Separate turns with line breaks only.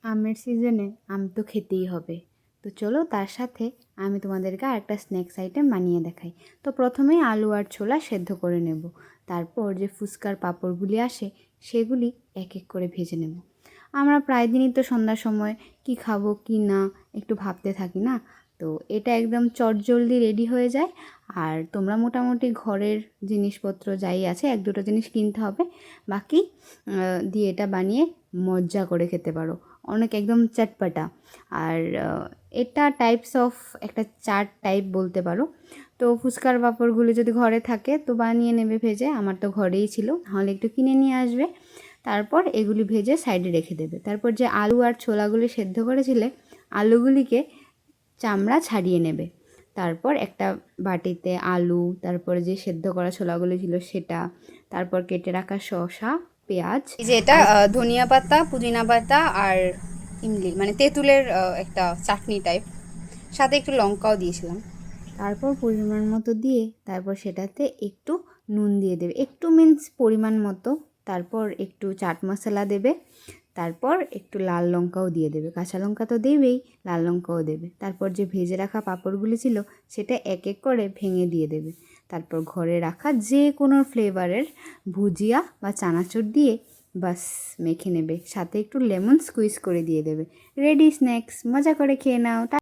আমের সিজনে আম তো খেতেই হবে। তো চলো তার সাথে আমি তোমাদেরকে আরেকটা স্ন্যাক্স আইটেম বানিয়ে দেখাই। তো প্রথমেই আলু আর ছোলা সেদ্ধ করে নেব। তারপর যে ফুচকার পাঁপড়গুলি আসে সেগুলি এক এক করে ভেজে নেব। আমরা প্রায় দিনই তো সন্ধ্যার সময় কি খাবো কি না একটু ভাবতে থাকি না। তো এটা একদম চটজলদি রেডি হয়ে যায়। আর তোমরা মোটামুটি ঘরের জিনিসপত্র যাই আছে এক দুটো জিনিস কিনতে হবে, বাকি দিয়ে এটা বানিয়ে মজা করে খেতে পারো। অনেক একদম চটপটা। আর এটা টাইপস অফ একটা চাট টাইপ বলতে পারো। তো ফুচকার পাঁপড়গুলি যদি ঘরে থাকে তো বানিয়ে নেবে ভেজে। আমার তো ঘরেই ছিল, নাহলে একটু কিনে নিয়ে আসবে। তারপর এগুলি ভেজে সাইডে রেখে দেবে। তারপর যে আলু আর ছোলাগুলি সেদ্ধ করেছিলে আলুগুলিকে চামড়া ছাড়িয়ে নেবে। তারপর একটা বাটিতে আলু, তারপরে যে সেদ্ধ করা ছোলাগুলি ছিল সেটা, তারপর কেটে রাখা শসা, পেঁয়াজ, এই যে এটা ধনিয়া পাতা, পুদিনা পাতা আর ইমলি মানে তেঁতুলের একটা চাটনি টাইপ, সাথে একটু লঙ্কাও দিয়েছিলাম। তারপর পরিমাণ মতো দিয়ে তারপর সেটাতে একটু নুন দিয়ে দেবে, একটু মিন্স পরিমাণ মতো। তারপর একটু চাট মশলা দেবে, তারপর একটু লাল লঙ্কাও দিয়ে দেবে, কাঁচা লঙ্কা তো দেবেই, লাল লঙ্কাও দেবে। তারপর যে ভেজে রাখা পাঁপড়গুলি ছিল সেটা এক এক করে ভেঙে দিয়ে দেবে। তারপর ঘরে রাখা যে কোনো ফ্লেভারের ভুজিয়া বা চানাচুর দিয়ে বাস মেখে নেবে, সাথে একটু লেমন স্কুইজ করে দিয়ে দেবে। রেডি স্ন্যাক্স, মজা করে খেয়ে নাও।